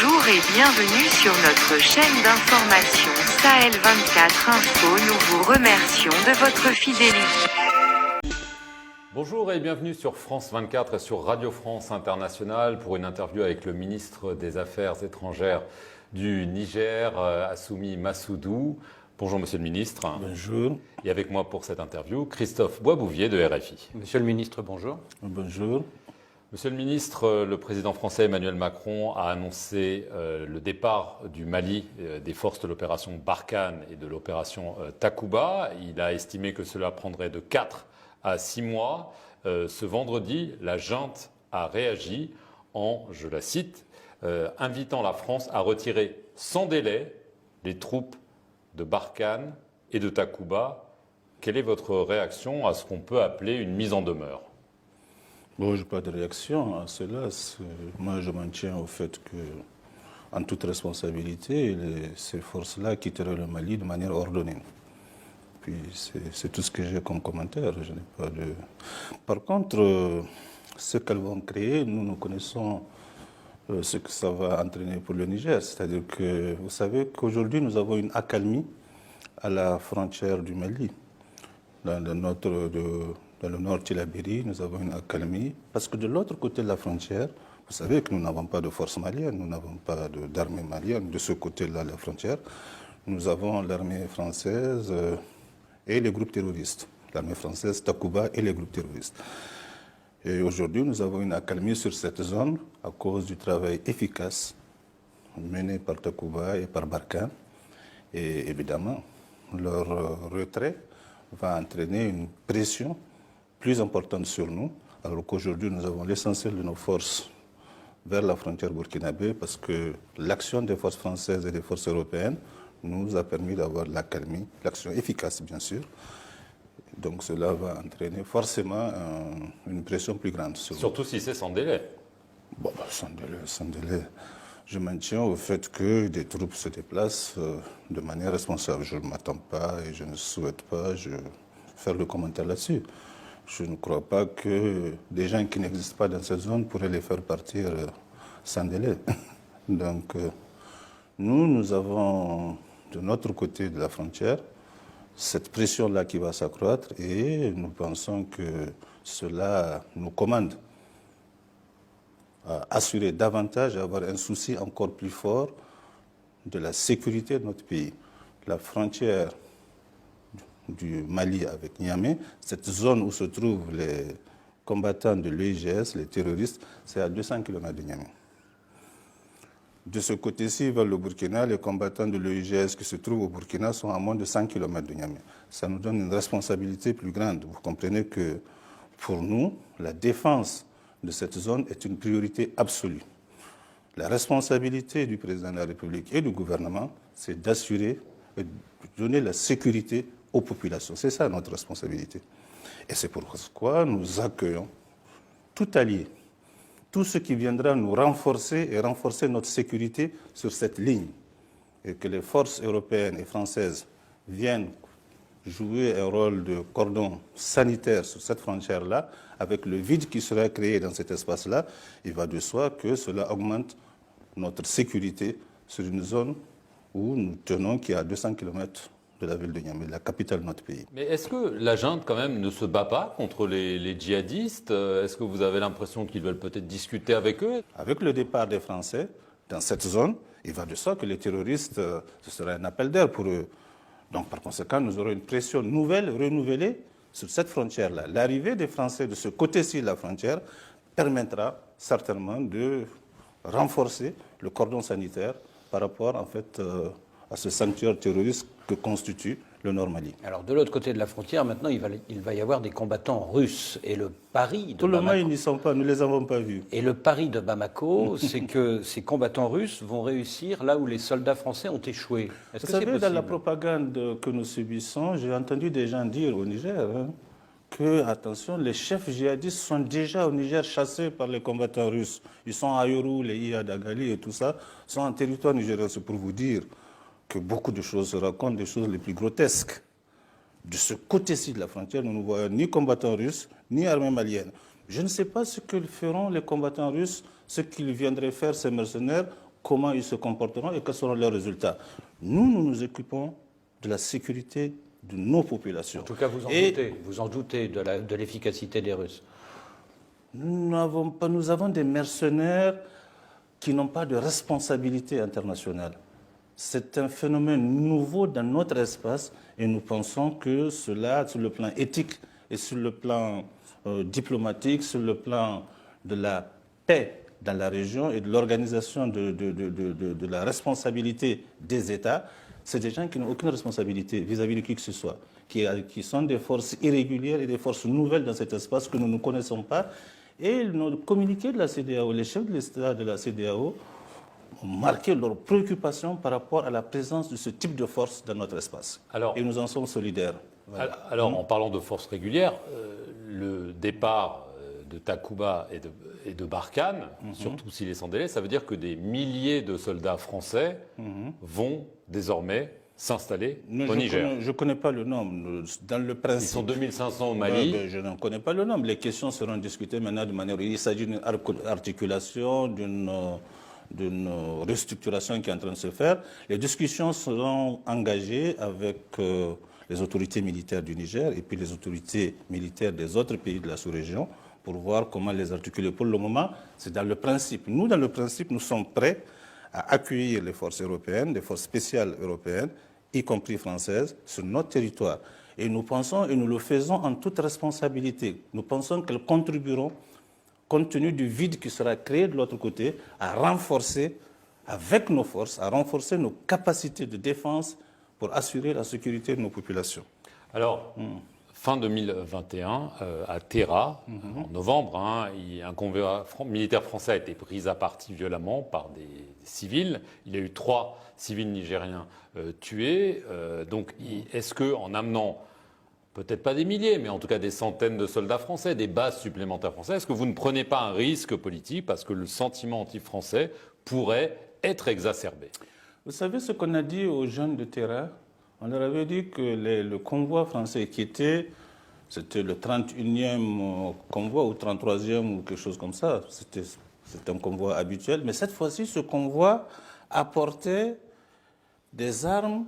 Bonjour et bienvenue sur notre chaîne d'information Sahel 24 Info. Nous vous remercions de votre fidélité. Bonjour et bienvenue sur France 24 et sur Radio France Internationale pour une interview avec le ministre des Affaires étrangères du Niger, Assoumi Massoudou. Bonjour Monsieur le Ministre. Bonjour. Et avec moi pour cette interview, Christophe Boisbouvier de RFI. Monsieur le Ministre, bonjour. Bonjour. Monsieur le Ministre, le président français Emmanuel Macron a annoncé le départ du Mali des forces de l'opération Barkhane et de l'opération Takuba. Il a estimé que cela prendrait de 4 à 6 mois. Ce vendredi, la junte a réagi en, je la cite, invitant la France à retirer sans délai les troupes de Barkhane et de Takuba. Quelle est votre réaction à ce qu'on peut appeler une mise en demeure ? Bon, je n'ai pas de réaction à cela. Moi, je m'en tiens au fait que, en toute responsabilité, ces forces-là quitteraient le Mali de manière ordonnée. Puis c'est tout ce que j'ai comme commentaire. Je n'ai pas de... Par contre, ce qu'elles vont créer, nous connaissons ce que ça va entraîner pour le Niger. C'est-à-dire que vous savez qu'aujourd'hui, nous avons une accalmie à la frontière du Mali. Dans le nord Tillabéri, nous avons une accalmie. Parce que de l'autre côté de la frontière, vous savez que nous n'avons pas de force malienne, nous n'avons pas d'armée malienne. De ce côté-là de la frontière, nous avons l'armée française et les groupes terroristes. L'armée française, Takuba et les groupes terroristes. Et aujourd'hui, nous avons une accalmie sur cette zone à cause du travail efficace mené par Takuba et par Barkhane. Et évidemment, leur retrait va entraîner une pression plus importante sur nous, alors qu'aujourd'hui, nous avons l'essentiel de nos forces vers la frontière burkinabé, parce que l'action des forces françaises et des forces européennes nous a permis d'avoir l'accalmie, l'action efficace, bien sûr. Donc cela va entraîner forcément une pression plus grande. Surtout si c'est sans délai. Bon, sans délai. Je maintiens au fait que des troupes se déplacent de manière responsable. Je ne m'attends pas et je ne souhaite pas faire le commentaire là-dessus. Je ne crois pas que des gens qui n'existent pas dans cette zone pourraient les faire partir sans délai. Donc, nous avons de notre côté de la frontière cette pression-là qui va s'accroître et nous pensons que cela nous commande à assurer davantage, à avoir un souci encore plus fort de la sécurité de notre pays. La frontière du Mali avec Niamey, cette zone où se trouvent les combattants de l'UIGS, les terroristes, c'est à 200 km de Niamey. De ce côté-ci, vers le Burkina, les combattants de l'UIGS qui se trouvent au Burkina sont à moins de 100 km de Niamey. Ça nous donne une responsabilité plus grande. Vous comprenez que pour nous, la défense de cette zone est une priorité absolue. La responsabilité du président de la République et du gouvernement, c'est d'assurer et de donner la sécurité aux populations. C'est ça notre responsabilité. Et c'est pourquoi nous accueillons tout allié, tout ce qui viendra nous renforcer et renforcer notre sécurité sur cette ligne. Et que les forces européennes et françaises viennent jouer un rôle de cordon sanitaire sur cette frontière-là, avec le vide qui sera créé dans cet espace-là, il va de soi que cela augmente notre sécurité sur une zone où nous tenons qui est à 200 km de la ville de Niamey, la capitale de notre pays. Mais est-ce que la junte, quand même, ne se bat pas contre les djihadistes ? Est-ce que vous avez l'impression qu'ils veulent peut-être discuter avec eux ? Avec le départ des Français dans cette zone, il va de soi que les terroristes, ce sera un appel d'air pour eux. Donc, par conséquent, nous aurons une pression nouvelle, renouvelée sur cette frontière-là. L'arrivée des Français de ce côté-ci de la frontière permettra certainement de renforcer le cordon sanitaire par rapport, en fait, à ce sanctuaire terroriste que constitue le Nord Mali. Alors, de l'autre côté de la frontière, maintenant, il va y avoir des combattants russes. Et le pari de Tout le Bamako... monde, ils n'y sont pas, nous ne les avons pas vus. Et le pari de Bamako, c'est que ces combattants russes vont réussir là où les soldats français ont échoué. Est-ce que c'est possible ? Dans la propagande que nous subissons, j'ai entendu des gens dire au Niger que, attention, les chefs djihadistes sont déjà au Niger chassés par les combattants russes. Ils sont à Ayoru, les Iya d'Agali et tout ça, sont en territoire nigérien. C'est pour vous dire que beaucoup de choses se racontent, des choses les plus grotesques. De ce côté-ci de la frontière, nous ne voyons ni combattants russes, ni armée malienne. Je ne sais pas ce que feront les combattants russes, ce qu'ils viendraient faire, ces mercenaires, comment ils se comporteront et quels seront leurs résultats. Nous nous occupons de la sécurité de nos populations. En tout cas, vous en doutez de l'efficacité des Russes. Nous avons des mercenaires qui n'ont pas de responsabilité internationale. C'est un phénomène nouveau dans notre espace et nous pensons que cela, sur le plan éthique et sur le plan diplomatique, sur le plan de la paix dans la région et de l'organisation de la responsabilité des États, c'est des gens qui n'ont aucune responsabilité vis-à-vis de qui que ce soit, qui sont des forces irrégulières et des forces nouvelles dans cet espace que nous ne connaissons pas. Et nos communiqués de la CEDEAO, les chefs de l'État de la CEDEAO, ont marqué leur préoccupation par rapport à la présence de ce type de force dans notre espace. Et nous en sommes solidaires. Voilà. Alors, en parlant de forces régulières, le départ de Takuba et de Barkhane, surtout s'il est sans délai, ça veut dire que des milliers de soldats français vont désormais s'installer au Niger. Je ne connais pas le nombre. Dans le principe, ils sont 2500 au Mali. Je n'en connais pas le nombre. Les questions seront discutées maintenant de manière... Il s'agit d'une articulation, d'une restructuration qui est en train de se faire. Les discussions seront engagées avec les autorités militaires du Niger et puis les autorités militaires des autres pays de la sous-région pour voir comment les articuler. Pour le moment, c'est dans le principe. Nous, dans le principe, nous sommes prêts à accueillir les forces européennes, les forces spéciales européennes, y compris françaises, sur notre territoire. Et nous pensons, et nous le faisons en toute responsabilité, nous pensons qu'elles contribueront, compte tenu du vide qui sera créé de l'autre côté, à renforcer, avec nos forces, à renforcer nos capacités de défense pour assurer la sécurité de nos populations. Alors, fin 2021, à Terra, en novembre, un convoi militaire français a été pris à partie violemment par des civils. Il y a eu 3 civils nigériens tués. Donc, est-ce qu'en amenant, peut-être pas des milliers, mais en tout cas des centaines de soldats français, des bases supplémentaires françaises, est-ce que vous ne prenez pas un risque politique parce que le sentiment anti-français pourrait être exacerbé? Vous savez ce qu'on a dit aux jeunes de Terra? On leur avait dit que le convoi français qui c'était le 31e convoi ou 33e ou quelque chose comme ça, c'était un convoi habituel, mais cette fois-ci, ce convoi apportait des armes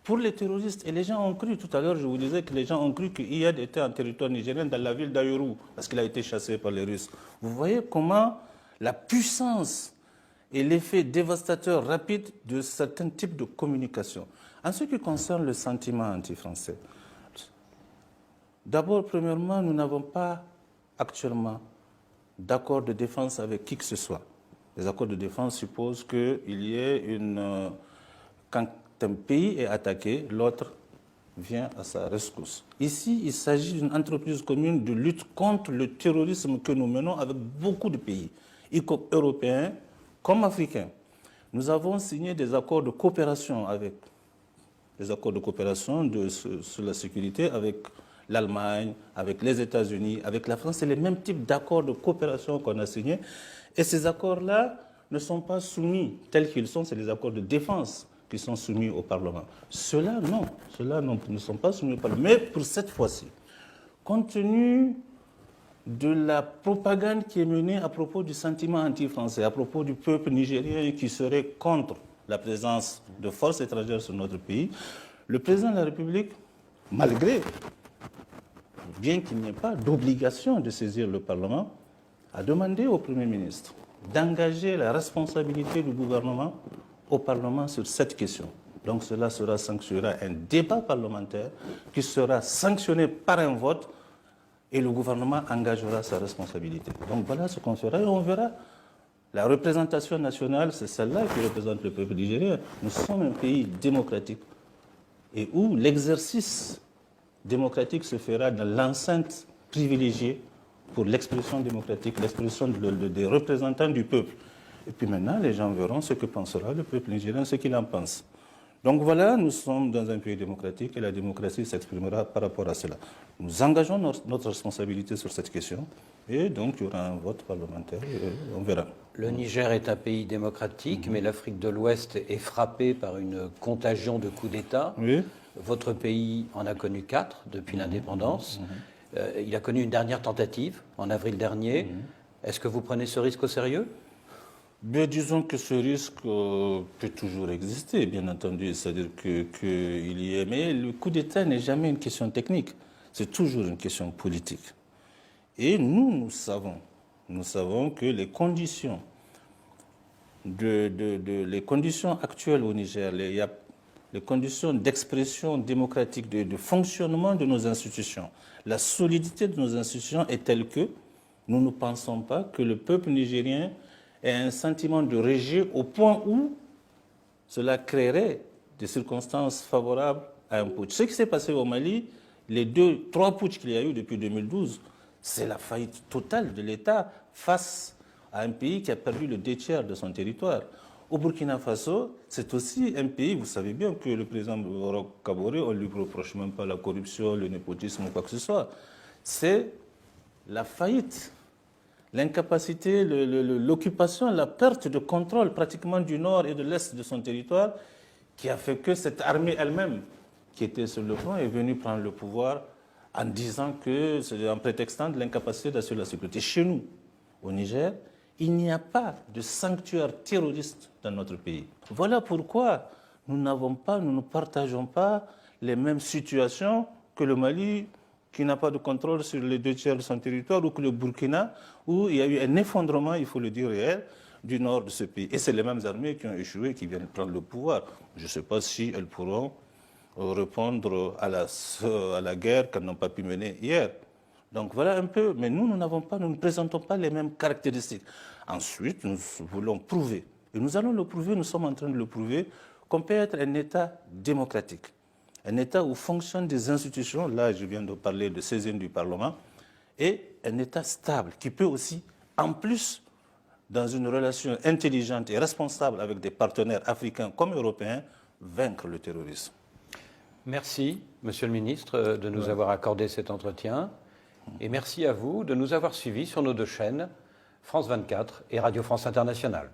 pour les terroristes. Et les gens ont cru, tout à l'heure je vous disais que les gens ont cru qu'Iyad était en territoire nigérien dans la ville d'Ayoru, parce qu'il a été chassé par les Russes. Vous voyez comment la puissance et l'effet dévastateur rapide de certains types de communication. En ce qui concerne le sentiment anti-français, d'abord, premièrement, nous n'avons pas actuellement d'accord de défense avec qui que ce soit. Les accords de défense supposent qu'il y ait quand un pays est attaqué, l'autre vient à sa rescousse. Ici, il s'agit d'une entreprise commune de lutte contre le terrorisme que nous menons avec beaucoup de pays, y compris européens comme africains. Nous avons signé des accords de coopération sur la sécurité avec l'Allemagne, avec les États-Unis, avec la France. C'est les mêmes types d'accords de coopération qu'on a signés. Et ces accords-là ne sont pas soumis tels qu'ils sont. C'est des accords de défense qui sont soumis au Parlement. Ceux-là, non, ne sont pas soumis au Parlement. Mais pour cette fois-ci, compte tenu de la propagande qui est menée à propos du sentiment anti-français, à propos du peuple nigérien qui serait contre la présence de forces étrangères sur notre pays, le président de la République, bien qu'il n'y ait pas d'obligation de saisir le Parlement, a demandé au Premier ministre d'engager la responsabilité du gouvernement au Parlement sur cette question. Donc cela sanctionnera un débat parlementaire qui sera sanctionné par un vote et le gouvernement engagera sa responsabilité. Donc voilà ce qu'on fera et on verra. La représentation nationale, c'est celle-là qui représente le peuple nigérien. Nous sommes un pays démocratique et où l'exercice démocratique se fera dans l'enceinte privilégiée pour l'expression démocratique, l'expression des représentants du peuple. Et puis maintenant, les gens verront ce que pensera le peuple nigérien, ce qu'il en pense. Donc voilà, nous sommes dans un pays démocratique et la démocratie s'exprimera par rapport à cela. Nous engageons notre responsabilité sur cette question et donc il y aura un vote parlementaire et on verra. Le Niger est un pays démocratique, mais l'Afrique de l'Ouest est frappée par une contagion de coups d'État. Oui. Votre pays en a connu 4 depuis l'indépendance. Il a connu une dernière tentative en avril dernier. Est-ce que vous prenez ce risque au sérieux ? Mais disons que ce risque peut toujours exister, bien entendu. C'est-à-dire qu'il y a... Mais le coup d'État n'est jamais une question technique. C'est toujours une question politique. Et nous savons que les conditions les conditions actuelles au Niger, les conditions d'expression démocratique, de fonctionnement de nos institutions, la solidité de nos institutions est telle que nous ne pensons pas que le peuple nigérien ait un sentiment de rejet au point où cela créerait des circonstances favorables à un putsch. Ce qui s'est passé au Mali, les 2-3 putschs qu'il y a eu depuis 2012, c'est la faillite totale de l'État face à un pays qui a perdu le 2/3 de son territoire. Au Burkina Faso, c'est aussi un pays, vous savez bien que le président Roch Kaboré, on ne lui reproche même pas la corruption, le népotisme ou quoi que ce soit. C'est la faillite, l'incapacité, l'occupation, la perte de contrôle pratiquement du nord et de l'est de son territoire qui a fait que cette armée elle-même, qui était sur le front, est venue prendre le pouvoir en disant que, en prétextant de l'incapacité d'assurer la sécurité. Chez nous, au Niger, il n'y a pas de sanctuaire terroriste dans notre pays. Voilà pourquoi nous ne partageons pas les mêmes situations que le Mali, qui n'a pas de contrôle sur les 2/3 de son territoire, ou que le Burkina, où il y a eu un effondrement, il faut le dire réel, du nord de ce pays. Et c'est les mêmes armées qui ont échoué, qui viennent prendre le pouvoir. Je ne sais pas si elles pourront répondre à la guerre qu'elles n'ont pas pu mener hier. Donc voilà un peu, mais nous ne présentons pas les mêmes caractéristiques. Ensuite, nous voulons prouver, et nous allons le prouver, nous sommes en train de le prouver, qu'on peut être un État démocratique, un État où fonctionnent des institutions, là je viens de parler de saisine du Parlement, et un État stable qui peut aussi, en plus, dans une relation intelligente et responsable avec des partenaires africains comme européens, vaincre le terrorisme. Merci, Monsieur le Ministre, de nous avoir accordé cet entretien. Et merci à vous de nous avoir suivis sur nos 2 chaînes, France 24 et Radio France Internationale.